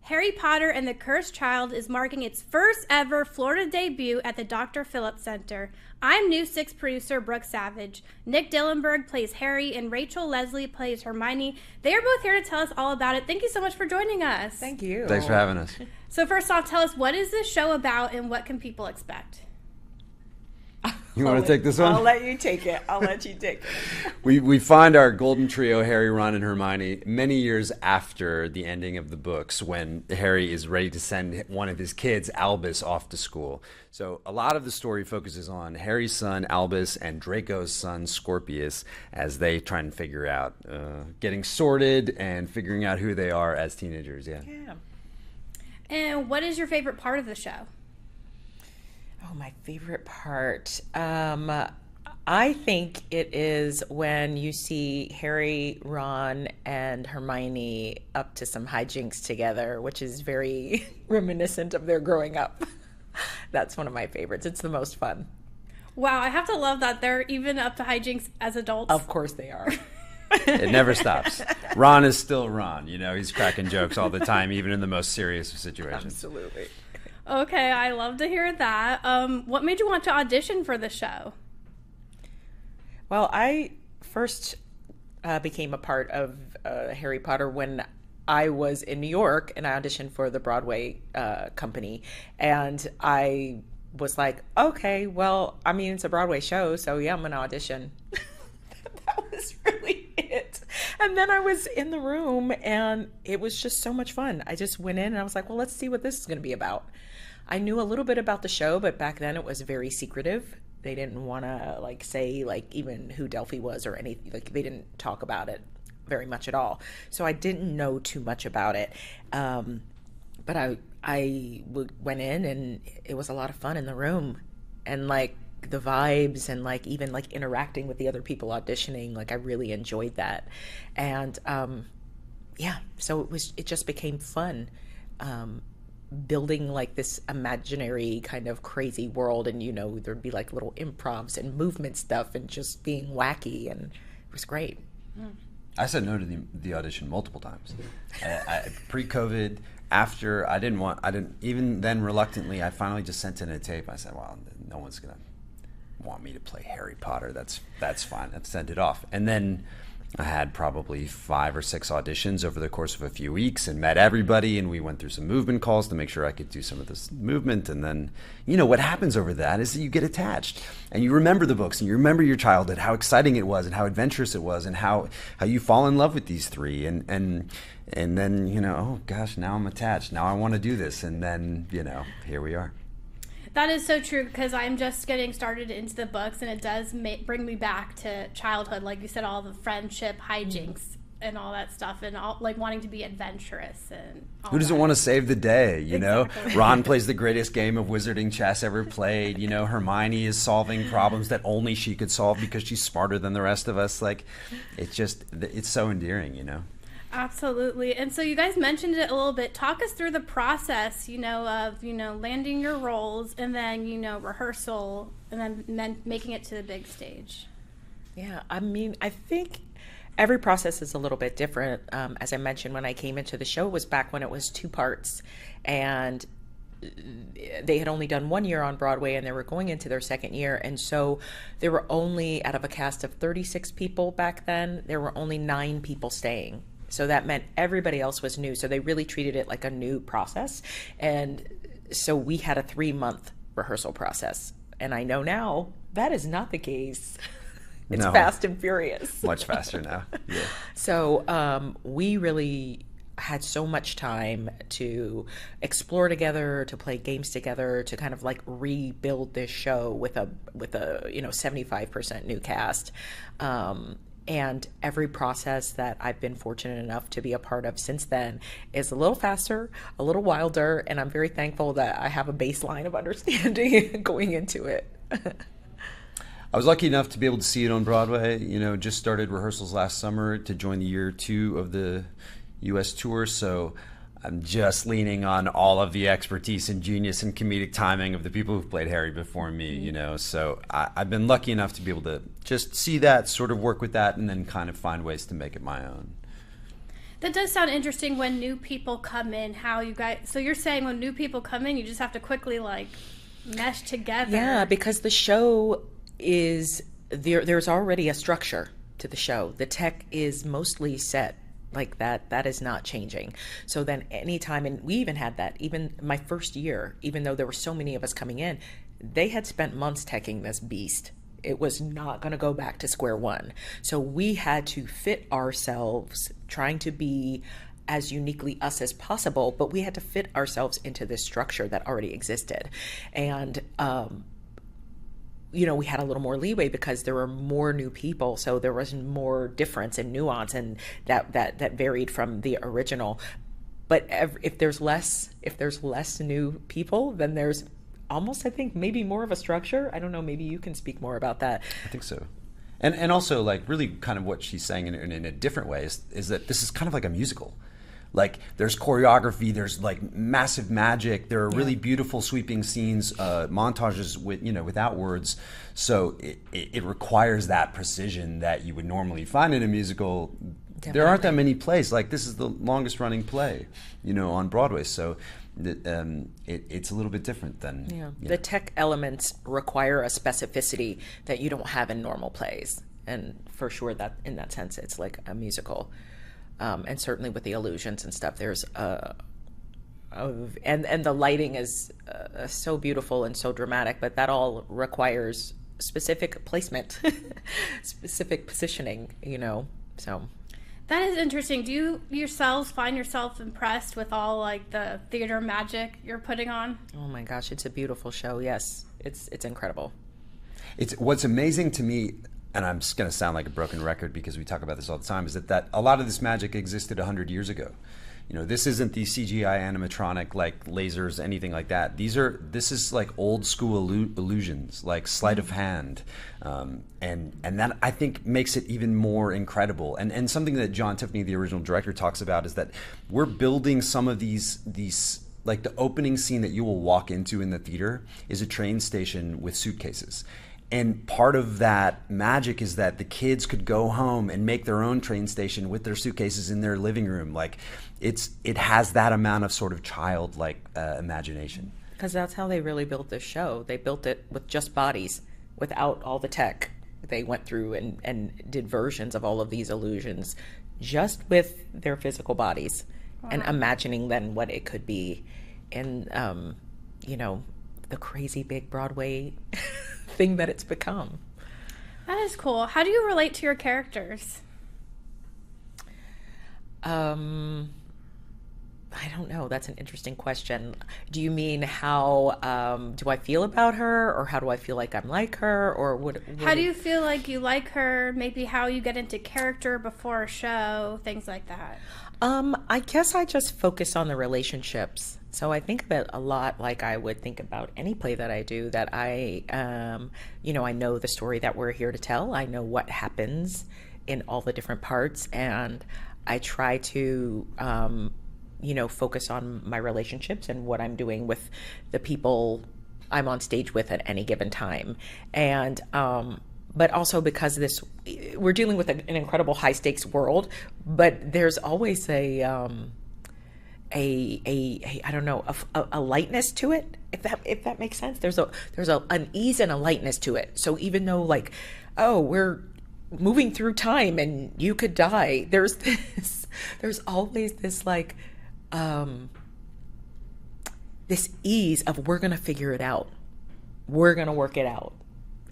Harry Potter and the Cursed Child is marking its first ever Florida debut at the Dr. Phillips Center. I'm New Six producer Brooke Savage. Nick Dillenberg plays Harry and Rachel Leslie plays Hermione. They are both here to tell us all about it. Thank you so much for joining us. Thank you. Thanks for having us. So first off, tell us, what is this show about and what can people expect? You want to take this one? I'll let you take it. We find our golden trio, Harry, Ron, and Hermione, many years after the ending of the books, when Harry is ready to send one of his kids, Albus, off to school. So a lot of the story focuses on Harry's son, Albus, and Draco's son, Scorpius, as they try and figure out getting sorted and figuring out who they are as teenagers. Yeah. And what is your favorite part of the show? Oh, my favorite part. I think it is when you see Harry, Ron, and Hermione up to some hijinks together, which is very reminiscent of their growing up. That's one of my favorites. It's the most fun. Wow, I have to love that they're even up to hijinks as adults. Of course they are. It never stops. Ron is still Ron. You know, he's cracking jokes all the time, even in the most serious of situations. Absolutely. Okay, I love to hear that. What made you want to audition for the show? Well, I first became a part of Harry Potter when I was in New York, and I auditioned for the Broadway company. And I was like, okay, well, I mean, it's a Broadway show, so yeah, I'm going to audition. That was really it. And then I was in the room, and it was just so much fun. I just went in, and I was like, well, let's see what this is going to be about. I knew a little bit about the show, but back then it was very secretive. They didn't want to say even who Delphi was or anything. They didn't talk about it very much at all. So I didn't know too much about it. But I went in, and it was a lot of fun in the room, and the vibes, and even interacting with the other people auditioning. I really enjoyed that. And so it just became fun. Building this imaginary kind of crazy world, and there'd be little improvs and movement stuff and just being wacky, and it was great. I said no to the audition multiple times. Pre-COVID, after I didn't even then, reluctantly, I finally just sent in a tape. I said, well, no one's gonna want me to play Harry Potter. That's fine. I've sent it off. And then I had probably 5 or 6 auditions over the course of a few weeks and met everybody, and we went through some movement calls to make sure I could do some of this movement. And then, what happens over that is that you get attached, and you remember the books, and you remember your childhood, how exciting it was, and how adventurous it was, and how you fall in love with these three. And then, oh gosh, now I'm attached. Now I want to do this. And then, here we are. That is so true, because I'm just getting started into the books, and it does bring me back to childhood. Like you said, all the friendship hijinks and all that stuff, and all wanting to be adventurous and all who doesn't want to save the day, Exactly. Ron plays the greatest game of wizarding chess ever played. Hermione is solving problems that only she could solve because she's smarter than the rest of us. It's so endearing, Absolutely. And so you guys mentioned it a little bit. Talk us through the process, of, landing your roles, and then, rehearsal, and then making it to the big stage. Yeah, I mean, I think every process is a little bit different. As I mentioned, when I came into the show, it was back when it was 2 parts, and they had only done 1 year on Broadway, and they were going into their 2nd year. And so there were only, out of a cast of 36 people back then, there were only 9 people staying. So that meant everybody else was new. So they really treated it like a new process. And so we had a 3-month rehearsal process. And I know now that is not the case. It's fast and furious. Much faster now. Yeah. So we really had so much time to explore together, to play games together, to kind of rebuild this show with a 75% new cast. And every process that I've been fortunate enough to be a part of since then is a little faster, a little wilder, and I'm very thankful that I have a baseline of understanding going into it. I was lucky enough to be able to see it on Broadway. Just started rehearsals last summer to join the year 2 of the U.S. tour, so I'm just leaning on all of the expertise and genius and comedic timing of the people who've played Harry before me, So I've been lucky enough to be able to just see that, sort of work with that, and then kind of find ways to make it my own. That does sound interesting when new people come in, how you guys, so you're saying when new people come in, you just have to quickly like mesh together. Yeah, because the show is, there's already a structure to the show. The tech is mostly set like that. That is not changing. So then anytime, and we even had that, even my first year, even though there were so many of us coming in, they had spent months teching this beast. It was not going to go back to square one. So we had to fit ourselves, trying to be as uniquely us as possible, but we had to fit ourselves into this structure that already existed. And, we had a little more leeway because there were more new people. So there was more difference and nuance, and that varied from the original. But if there's less new people, then there's almost, I think, maybe more of a structure. I don't know, maybe you can speak more about that. I think so. And also, like, really kind of what she's saying in a different way is that this is kind of like a musical. Like, there's choreography, there's like massive magic, there are really beautiful sweeping scenes, montages without words. So it requires that precision that you would normally find in a musical. Definitely. There aren't that many plays. Like, this is the longest running play, on Broadway. So it's a little bit different than the tech elements require a specificity that you don't have in normal plays, and for sure that in that sense it's like a musical, and certainly with the illusions and stuff, there's and the lighting is so beautiful and so dramatic, but that all requires specific placement, specific positioning, so. That is interesting. Do you yourselves find yourself impressed with all like the theater magic you're putting on? Oh my gosh, it's a beautiful show. Yes, it's incredible. It's what's amazing to me, and I'm just going to sound like a broken record because we talk about this all the time, is that a lot of this magic existed 100 years ago. This isn't the CGI animatronic like lasers, anything like that. This is like old school illusions, like sleight of hand, and that I think makes it even more incredible. And something that John Tiffany, the original director, talks about is that we're building some of these like the opening scene that you will walk into in the theater is a train station with suitcases. And part of that magic is that the kids could go home and make their own train station with their suitcases in their living room. Like it has that amount of sort of childlike imagination. Because that's how they really built this show. They built it with just bodies, without all the tech. They went through and did versions of all of these illusions just with their physical bodies. Wow. And imagining then what it could be in, the crazy big Broadway thing that it's become. That is cool. How do you relate to your characters? I don't know. That's an interesting question. Do you mean how do I feel about her, or how do I feel like I'm like her, or what how do you feel like you like her? Maybe how you get into character before a show, things like that. I guess I just focus on the relationships. So I think of it a lot like I would think about any play that I do, that I know the story that we're here to tell. I know what happens in all the different parts, and I try to, focus on my relationships and what I'm doing with the people I'm on stage with at any given time. And, but also because we're dealing with an incredible high stakes world, but there's always a lightness to it, if that makes sense. There's an ease and a lightness to it. So even though we're moving through time and you could die, there's always this this ease of we're gonna figure it out, we're gonna work it out.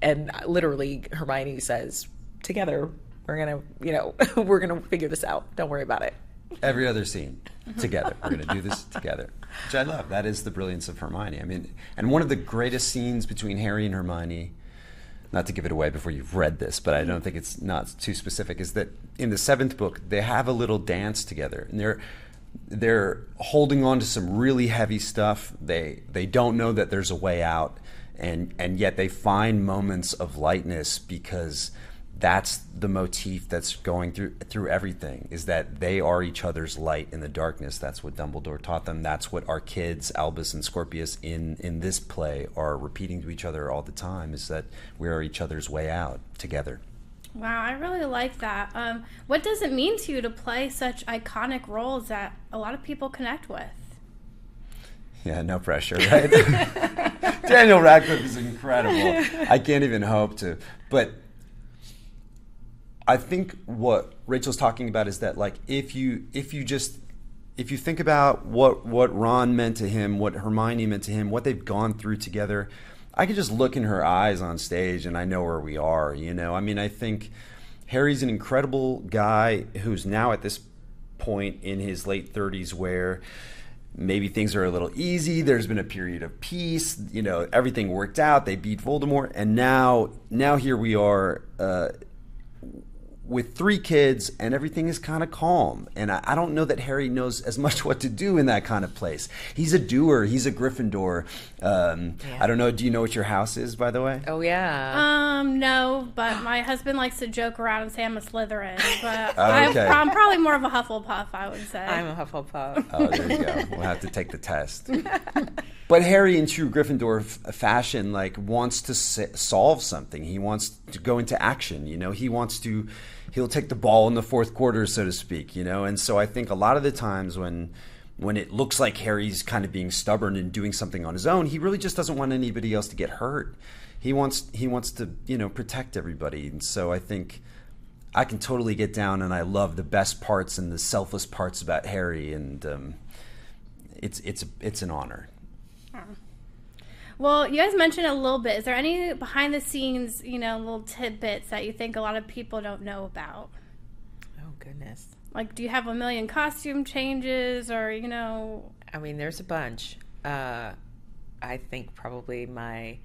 And literally Hermione says, together we're gonna figure this out, don't worry about it. Every other scene, together. We're going to do this together, which I love. That is the brilliance of Hermione. I mean, and one of the greatest scenes between Harry and Hermione, not to give it away before you've read this, but I don't think it's not too specific, is that in the 7th book, they have a little dance together. And they're holding on to some really heavy stuff. They don't know that there's a way out, and yet they find moments of lightness, because that's the motif that's going through everything, is that they are each other's light in the darkness. That's what Dumbledore taught them. That's what our kids, Albus and Scorpius, in this play are repeating to each other all the time, is that we are each other's way out together. Wow, I really like that. What does it mean to you to play such iconic roles that a lot of people connect with? Yeah, no pressure, right? Daniel Radcliffe is incredible. I can't even hope to. But I think what Rachel's talking about is that, like, if you think about what Ron meant to him, what Hermione meant to him, what they've gone through together, I could just look in her eyes on stage and I know where we are, you know? I mean, I think Harry's an incredible guy who's now at this point in his late 30s where maybe things are a little easy. There's been a period of peace, you know, everything worked out. They beat Voldemort. And now here we are, with 3 kids, and everything is kind of calm. And I don't know that Harry knows as much what to do in that kind of place. He's a doer. He's a Gryffindor. I don't know. Do you know what your house is, by the way? Oh, yeah. No, but my husband likes to joke around and say I'm a Slytherin. But Okay. I'm probably more of a Hufflepuff, I would say. I'm a Hufflepuff. Oh, there you go. We'll have to take the test. But Harry, in true Gryffindor fashion, like, wants to solve something. He wants to go into action. You know, he'll take the ball in the fourth quarter, so to speak. You know, and so I think a lot of the times when it looks like Harry's kind of being stubborn and doing something on his own, he really just doesn't want anybody else to get hurt. He wants to, you know, protect everybody. And so I think I can totally get down, and I love the best parts and the selfless parts about Harry, and it's an honor. Well, you guys mentioned it a little bit. Is there any behind the scenes, you know, little tidbits that you think a lot of people don't know about? Oh, goodness. Like, do you have a million costume changes, or, you know? I mean, there's a bunch. I think probably my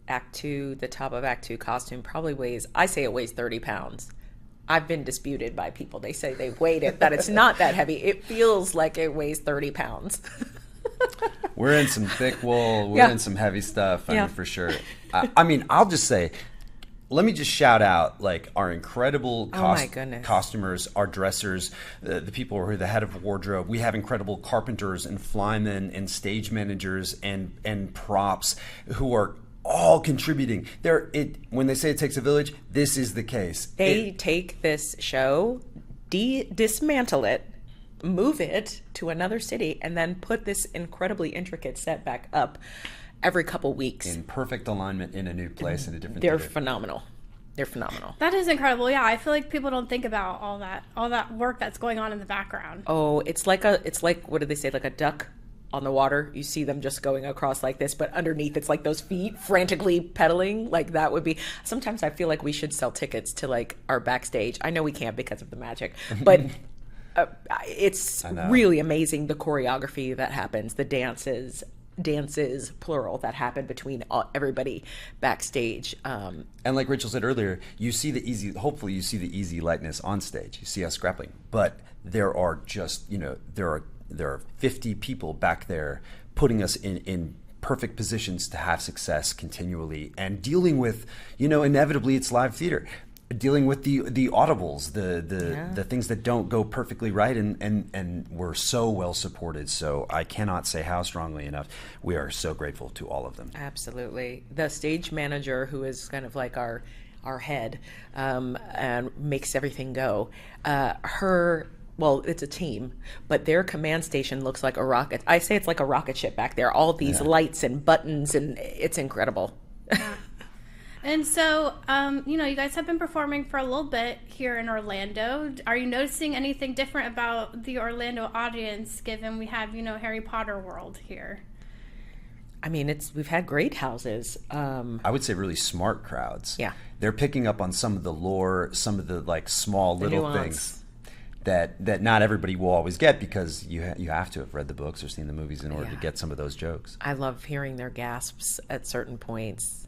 Act 2, the top of Act 2 costume probably weighs 30 pounds. I've been disputed by people. They say they weighed it, that it's not that heavy. It feels like it weighs 30 pounds. We're in some thick wool. We're in some heavy stuff. I mean, for sure. I mean, I'll just say, let me just shout out, like, our incredible costumers, our dressers, the people who are the head of wardrobe. We have incredible carpenters and flymen and stage managers and props who are all contributing. When they say it takes a village, this is the case. They take this show, dismantle it, move it to another city, and then put this incredibly intricate set back up every couple weeks in perfect alignment in a new place in a different They're theater. phenomenal. That is incredible. Yeah, I feel like people don't think about all that work that's going on in the background. Oh, it's like what do they say, like a duck on the water? You see them just going across like this, but underneath it's like those feet frantically pedaling. Like, that would be, sometimes I feel like we should sell tickets to, like, our backstage. I know we can't because of the magic, but it's really amazing, the choreography that happens, the dances plural, that happen between everybody backstage. And like Rachel said earlier, hopefully you see the easy lightness on stage. You see us grappling, but there are just, you know, there are 50 people back there putting us in perfect positions to have success continually, and dealing with, you know, inevitably it's live theater. Dealing with the audibles, the things that don't go perfectly right, and we're so well supported. So I cannot say how strongly enough we are so grateful to all of them. Absolutely. The stage manager, who is kind of like our head, and makes everything go, well, it's a team, but their command station looks like a rocket. I say it's like a rocket ship back there. All these lights and buttons, and it's incredible. Yeah. And so, you know, you guys have been performing for a little bit here in Orlando. Are you noticing anything different about the Orlando audience, given we have, you know, Harry Potter world here? I mean, we've had great houses. I would say really smart crowds. Yeah. They're picking up on some of the lore, some of the, like, small little things that not everybody will always get, because you have to have read the books or seen the movies in order to get some of those jokes. I love hearing their gasps at certain points.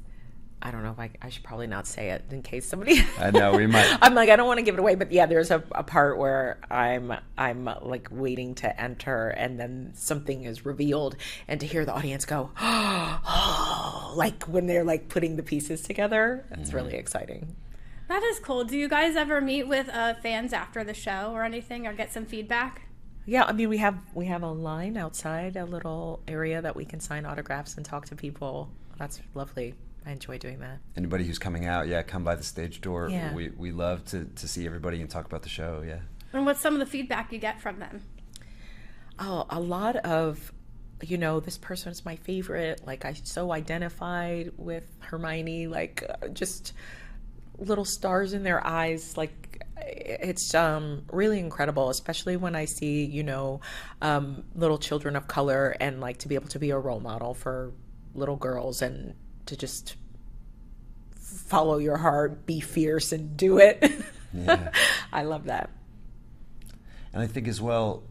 I don't know if I should probably not say it in case somebody. I know we might. I'm like, I don't want to give it away, but yeah, there's a part where I'm like waiting to enter, and then something is revealed, and to hear the audience go, oh, like when they're like putting the pieces together, it's really exciting. That is cool. Do you guys ever meet with fans after the show or anything, or get some feedback? Yeah, I mean, we have a line outside, a little area that we can sign autographs and talk to people. That's lovely. I enjoy doing that. Anybody who's coming out, come by the stage door. Yeah. We love to see everybody and talk about the show. Yeah. And what's some of the feedback you get from them? Oh, a lot of, this person's my favorite. Like, I so identified with Hermione, like, just little stars in their eyes. Like, it's really incredible, especially when I see, little children of color, and like to be able to be a role model for little girls and to just follow your heart, be fierce, and do it. Yeah. I love that. And I think as well,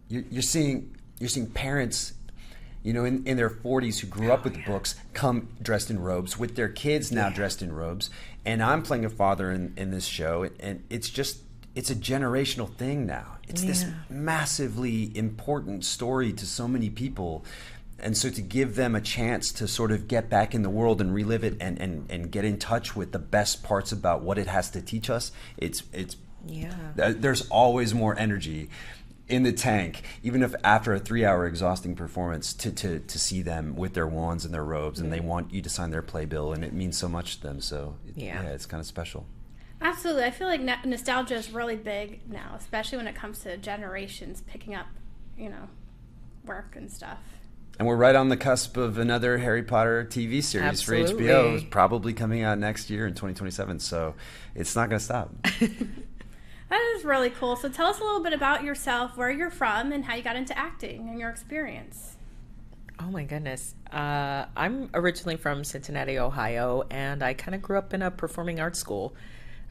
you're seeing parents, in their 40s who grew up with the books come dressed in robes with their kids now dressed in robes. And I'm playing a father in this show, and it's a generational thing now. It's this massively important story to so many people. And so to give them a chance to sort of get back in the world and relive it and get in touch with the best parts about what it has to teach us, there's always more energy in the tank, even if after a 3-hour exhausting performance, to see them with their wands and their robes, and they want you to sign their playbill, and it means so much to them. So it's kind of special. Absolutely. I feel like nostalgia is really big now, especially when it comes to generations picking up, work and stuff. And we're right on the cusp of another Harry Potter TV series for HBO. It's probably coming out next year in 2027, so it's not going to stop. That is really cool. So tell us a little bit about yourself, where you're from, and how you got into acting and your experience. Oh my goodness. I'm originally from Cincinnati, Ohio, and I kind of grew up in a performing arts school.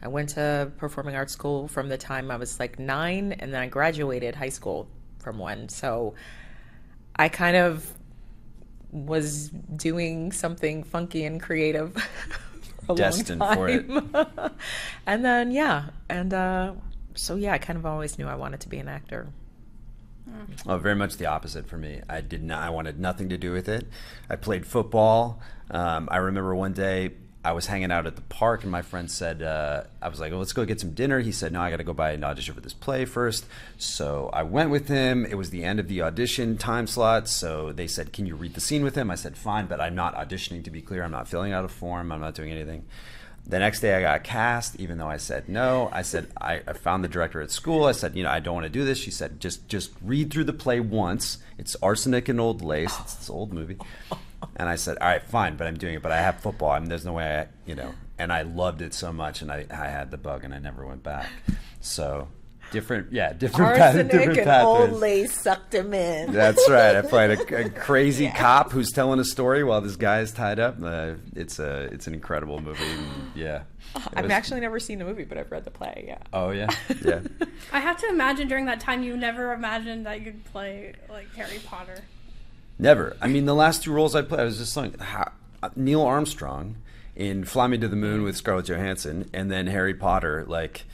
I went to performing arts school from the time I was like 9, and then I graduated high school from one. So I kind of was doing something funky and creative for a Destined long time. for it. And then, I kind of always knew I wanted to be an actor. Well, very much the opposite for me. I wanted nothing to do with it. I played football. I remember one day I was hanging out at the park, and my friend said, I was like, well, let's go get some dinner. He said, no, I got to go buy an audition for this play first. So I went with him. It was the end of the audition time slot. So they said, can you read the scene with him? I said, fine, but I'm not auditioning, to be clear. I'm not filling out a form. I'm not doing anything. The next day I got cast, even though I said no. I said, I found the director at school. I said, I don't want to do this. She said, just read through the play once. It's Arsenic and Old Lace. It's this old movie. And I said, all right, fine, but I'm doing it. But I have football. There's no way and I loved it so much, and I had the bug, and I never went back. So different Arsenic different and pathways. Old Lace sucked him in. That's right. I played a crazy cop who's telling a story while this guy is tied up. It's an incredible movie. And, I've actually never seen the movie, but I've read the play. Yeah. Oh yeah, yeah. I have to imagine during that time you never imagined that you'd play like Harry Potter. Never. The last 2 roles I played, I was just like Neil Armstrong in Fly Me to the Moon with Scarlett Johansson, and then Harry Potter. Like,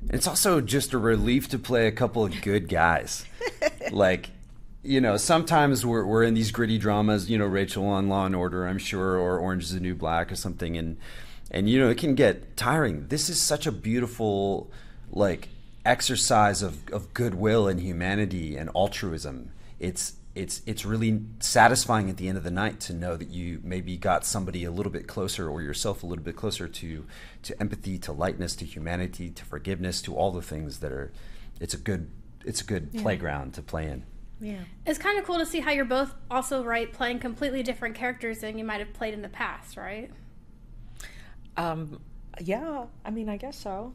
it's also just a relief to play a couple of good guys. Like, sometimes we're in these gritty dramas, Rachel on Law and Order, I'm sure, or Orange is the New Black or something, and it can get tiring. This is such a beautiful, like, exercise of goodwill and humanity and altruism. It's really satisfying at the end of the night to know that you maybe got somebody a little bit closer, or yourself a little bit closer to empathy, to lightness, to humanity, to forgiveness, to all the things that are. It's a good playground to play in. Yeah, it's kind of cool to see how you're both also playing completely different characters than you might have played in the past, right? Yeah, I guess so.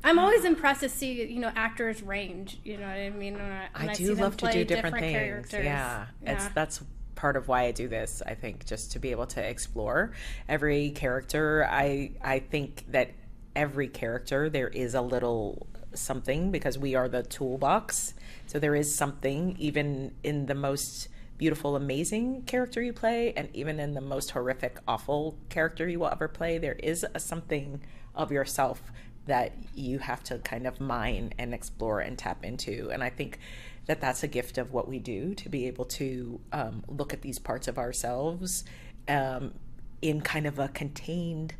I'm always impressed to see, actors range. You know what I mean? When I do see them love to play do different things. Characters. Yeah, that's part of why I do this. I think just to be able to explore every character. I think that every character there is a little something, because we are the toolbox. So there is something even in the most beautiful, amazing character you play, and even in the most horrific, awful character you will ever play, there is something of yourself that you have to kind of mine and explore and tap into. And I think that that's a gift of what we do, to be able to look at these parts of ourselves in kind of a contained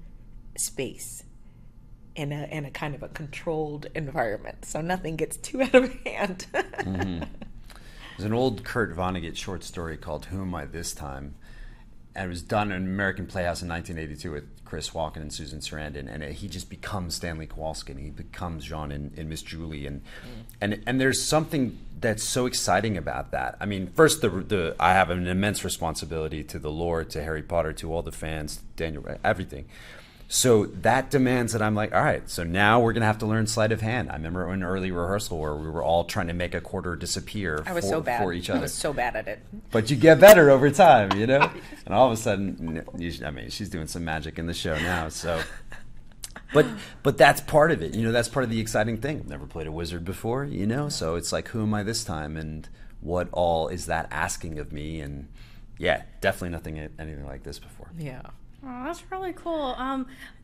space, in a kind of a controlled environment, so nothing gets too out of hand. Mm-hmm. There's an old Kurt Vonnegut short story called Who Am I This Time? it was done in American Playhouse in 1982 with Chris Walken and Susan Sarandon, and he just becomes Stanley Kowalski, and he becomes Jean in Miss Julie, and there's something that's so exciting about that. I mean, first, I have an immense responsibility to the lore, to Harry Potter, to all the fans, Daniel, everything. So that demands that I'm like, all right, so now we're going to have to learn sleight of hand. I remember an early rehearsal where we were all trying to make a quarter disappear I was so bad. for each other. I was so bad at it. But you get better over time, you know? And all of a sudden, I mean, she's doing some magic in the show now, so. But that's part of it, you know, that's part of the exciting thing. I've never played a wizard before, you know? So it's like, who am I this time? And what all is that asking of me? And yeah, definitely anything like this before. Yeah. Oh, that's really cool.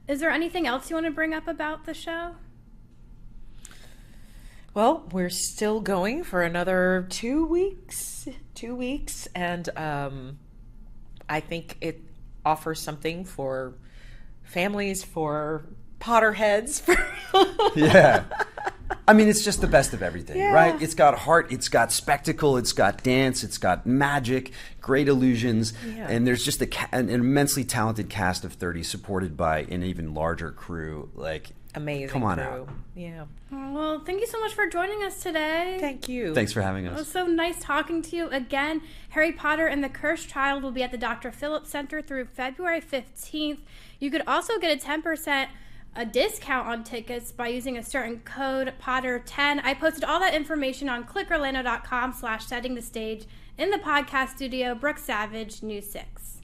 Is there anything else you want to bring up about the show? Well, we're still going for another 2 weeks. 2 weeks, and I think it offers something for families, for Potterheads. Yeah. I mean, it's just the best of everything, Yeah. right? It's got heart, it's got spectacle, it's got dance, it's got magic, great illusions, Yeah. and there's just an immensely talented cast of 30 supported by an even larger crew. Like, Amazing come on crew. out. Yeah. Oh, well, thank you so much for joining us today. Thank you. Thanks for having It was us. so nice talking to you again. Harry Potter and the Cursed Child will be at the Dr. Phillips Center through February 15th. You could also get a 10% discount on tickets by using a certain code, Potter10. I posted all that information on clickorlando.com/setting the stage. In the podcast studio, Brooke Savage, News 6.